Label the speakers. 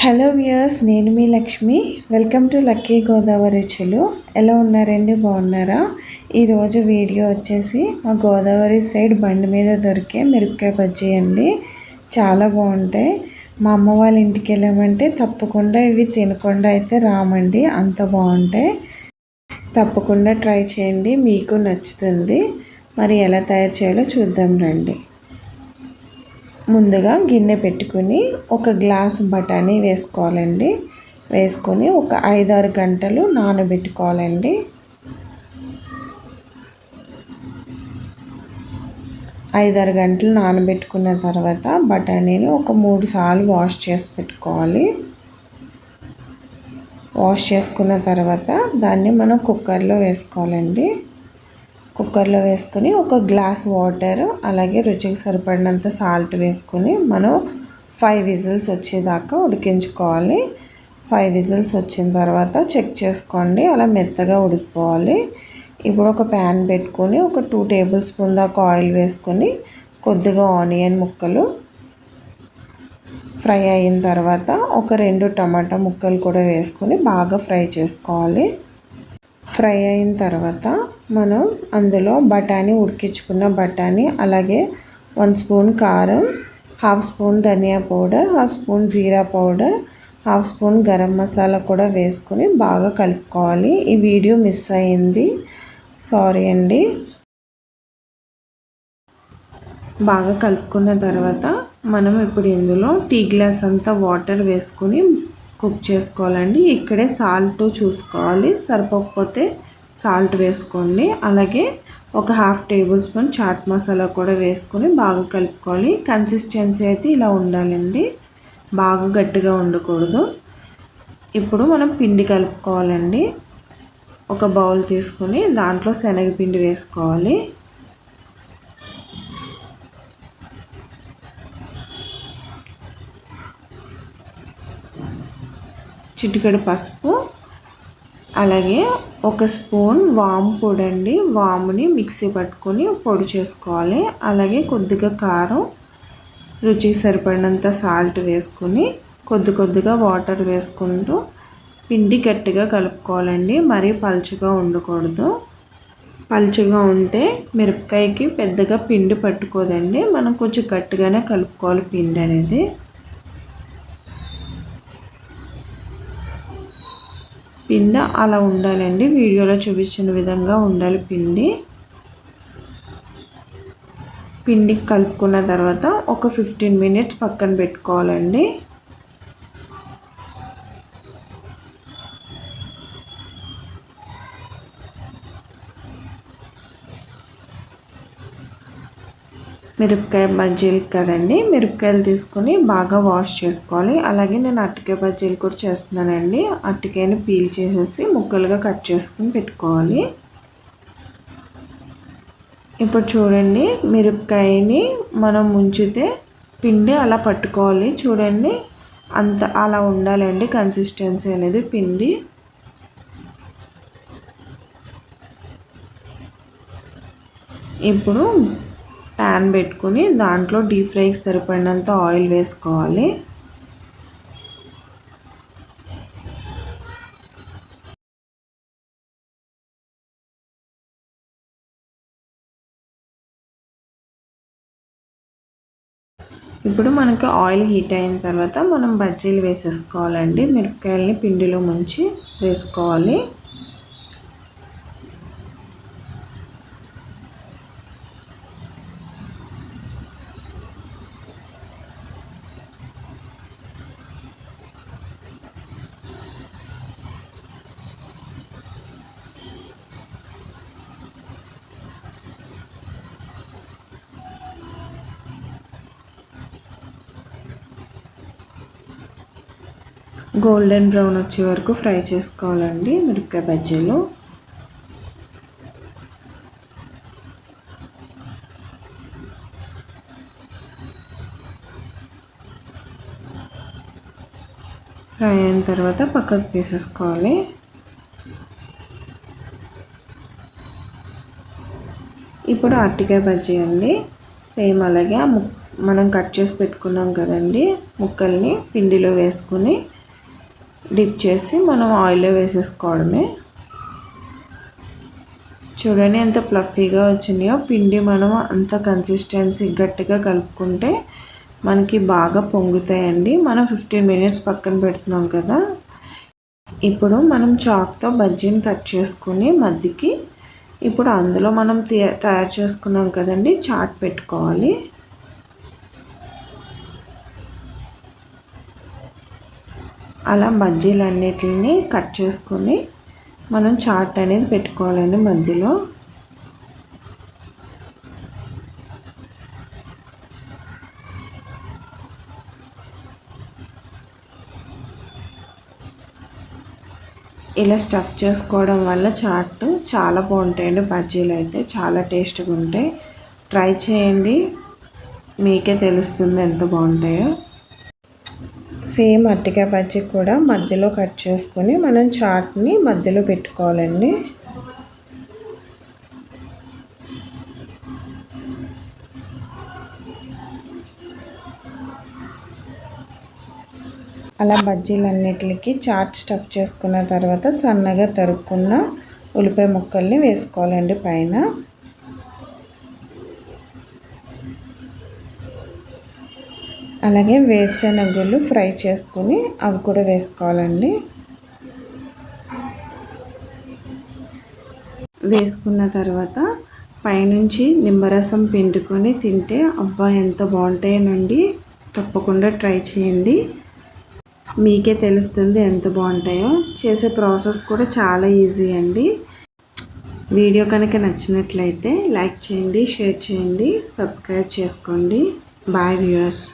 Speaker 1: Hello viewers, నేను మీ Lakshmi. Welcome to lucky Godavari చెలు. ఎలా ఉన్నారండి? బాగున్నారా? ఈరోజు వీడియో వచ్చేసి మా గోదావరి సైడ్ బండి మీద దొరికే మిరపకాయ బజ్జీ అండి. చాలా బాగుంటాయి. మా అమ్మ వాళ్ళ ఇంటికి వెళ్ళామంటే తప్పకుండా ఇవి తినకుండా అయితే రామండి, అంత బాగుంటాయి. తప్పకుండా ట్రై చేయండి, మీకు నచ్చుతుంది. మరి ఎలా తయారు చేయాలో చూద్దాం రండి. ముందుగా గిన్నె పెట్టుకుని ఒక గ్లాస్ బఠానీ వేసుకోవాలండి. వేసుకొని ఒక 5-6 గంటలు నానబెట్టుకోవాలండి. 5-6 గంటలు నానబెట్టుకున్న తర్వాత బఠానీని ఒక 3 సార్లు వాష్ చేసి పెట్టుకోవాలి. వాష్ చేసుకున్న తర్వాత దాన్ని మనం కుక్కర్లో వేసుకోవాలండి. కుక్కర్లో వేసుకొని ఒక గ్లాస్ వాటర్, అలాగే రుచికి సరిపడినంత సాల్ట్ వేసుకొని మనం 5 విజిల్స్ వచ్చేదాకా ఉడికించుకోవాలి. 5 విజిల్స్ వచ్చిన తర్వాత చెక్ చేసుకోండి, అలా మెత్తగా ఉడికిపోవాలి. ఇప్పుడు ఒక ప్యాన్ పెట్టుకొని ఒక 2 టేబుల్ స్పూన్ దాకా ఆయిల్ వేసుకొని కొద్దిగా ఆనియన్ ముక్కలు ఫ్రై అయిన తర్వాత ఒక 2 టమాటా ముక్కలు కూడా వేసుకొని బాగా ఫ్రై చేసుకోవాలి. ఫ్రై అయిన తర్వాత మనం అందులో బఠానీ, ఉడికించుకున్న బఠానీ, అలాగే 1 స్పూన్ కారం, 1/2 స్పూన్ ధనియా పౌడర్, 1/2 స్పూన్ జీరా పౌడర్, 1/2 స్పూన్ గరం మసాలా కూడా వేసుకొని బాగా కలుపుకోవాలి. ఈ వీడియో మిస్ అయ్యింది, సారీ అండి. బాగా కలుపుకున్న తర్వాత మనం ఇప్పుడు ఇందులో టీ గ్లాస్ అంతా వాటర్ వేసుకొని కుక్ చేసుకోవాలండి. ఇక్కడే సాల్ట్ చూసుకోవాలి, సరిపోకపోతే సాల్ట్ వేసుకోండి. అలాగే ఒక 1/2 టేబుల్ స్పూన్ చాట్ మసాలా కూడా వేసుకొని బాగా కలుపుకోవాలి. కన్సిస్టెన్సీ అయితే ఇలా ఉండాలండి, బాగా గట్టిగా ఉండకూడదు. ఇప్పుడు మనం పిండి కలుపుకోవాలండి. ఒక బౌల్ తీసుకొని దాంట్లో శనగపిండి వేసుకోవాలి. చిటికెడు పసుపు, అలాగే 1 స్పూన్ వాము పొడి అండి. వాముని మిక్సీ పట్టుకొని పొడి చేసుకోవాలి. అలాగే కొద్దిగా కారం, రుచికి సరిపడినంత సాల్ట్ వేసుకొని కొద్దిగా వాటర్ వేసుకుంటూ పిండి గట్టిగా కలుపుకోవాలండి. మరీ పలుచగా ఉండకూడదు. పలుచగా ఉంటే మిరపకాయకి పెద్దగా పిండి పట్టుకోదండి. మనం కొంచెం గట్టిగానే కలుపుకోవాలి పిండి అనేది. పిండి అలా ఉండాలండి, వీడియోలో చూపించిన విధంగా ఉండాలి పిండి. పిండి కలుపుకున్న తర్వాత ఒక 15 మినిట్స్ పక్కన పెట్టుకోవాలండి. మిరపకాయ బజ్జీలు కదండి, మిరపకాయలు తీసుకొని బాగా వాష్ చేసుకోవాలి. అలాగే నేను అరటికాయ బజ్జీలు కూడా చేస్తున్నానండి. అరటికాయని పీల్ చేసేసి ముక్కలుగా కట్ చేసుకుని పెట్టుకోవాలి. ఇప్పుడు చూడండి, మిరపకాయని మనం ముంచితే పిండి అలా పట్టుకోవాలి. చూడండి, అంత అలా ఉండాలండి కన్సిస్టెన్సీ అనేది పిండి. ఇప్పుడు ప్యాన్ పెట్టుకుని దాంట్లో డీప్ ఫ్రైకి సరిపడినంత ఆయిల్ వేసుకోవాలి. ఇప్పుడు మనకి ఆయిల్ హీట్ అయిన తర్వాత మనం బజ్జీలు వేసేసుకోవాలండి. మిరపకాయలని పిండిలో ముంచి వేసుకోవాలి. గోల్డెన్ బ్రౌన్ వచ్చే వరకు ఫ్రై చేసుకోవాలండి మిరపకాయ బజ్జీలు. ఫ్రై అయిన తర్వాత పక్కకు తీసేసుకోవాలి. ఇప్పుడు అరటికాయ బజ్జీ అండి. సేమ్ అలాగే మనం కట్ చేసి పెట్టుకున్నాం కదండి ముక్కల్ని పిండిలో వేసుకుని డిప్ చేసి మనం ఆయిల్లో వేసేసుకోవడమే. చూడండి ఎంత ఫ్లఫీగా వచ్చినాయో. పిండి మనం అంత కన్సిస్టెన్సీ గట్టిగా కలుపుకుంటే మనకి బాగా పొంగుతాయండి. మనం 15 మినిట్స్ పక్కన పెడుతున్నాం కదా. ఇప్పుడు మనం చాక్తో బజ్జీని కట్ చేసుకుని మధ్యకి ఇప్పుడు అందులో మనం తయారు చేసుకున్నాం కదండి చాట్ పెట్టుకోవాలి. అలా బజ్జీలన్నిటిని కట్ చేసుకొని మనం చాట్ అనేది పెట్టుకోవాలండి మధ్యలో. ఇలా స్టఫ్ చేసుకోవడం వల్ల చాట్ చాలా బాగుంటాయండి. బజ్జీలు అయితే చాలా టేస్ట్గా ఉంటాయి. ట్రై చేయండి, మీకే తెలుస్తుంది ఎంత బాగుంటాయో. సేమ్ అరటికాయ బజ్జీ కూడా మధ్యలో కట్ చేసుకొని మనం చాట్ని మధ్యలో పెట్టుకోవాలండి. అలా బజ్జీలన్నిటికి చాట్ స్టఫ్ చేసుకున్న తర్వాత సన్నగా తరుక్కున్న ఉల్లిపాయ ముక్కల్ని వేసుకోవాలండి పైన. అలాగే వేరుశనగలు ఫ్రై చేసుకుని అవి కూడా వేసుకోవాలండి. వేసుకున్న తర్వాత పైనుంచి నిమ్మరసం పిండుకొని తింటే అబ్బా ఎంత బాగుంటాయోనండి. తప్పకుండా ట్రై చేయండి, మీకే తెలుస్తుంది ఎంత బాగుంటాయో. చేసే ప్రాసెస్ కూడా చాలా ఈజీ అండి. వీడియో కనుక నచ్చినట్లయితే లైక్ చేయండి, షేర్ చేయండి, సబ్స్క్రైబ్ చేసుకోండి. Bye viewers.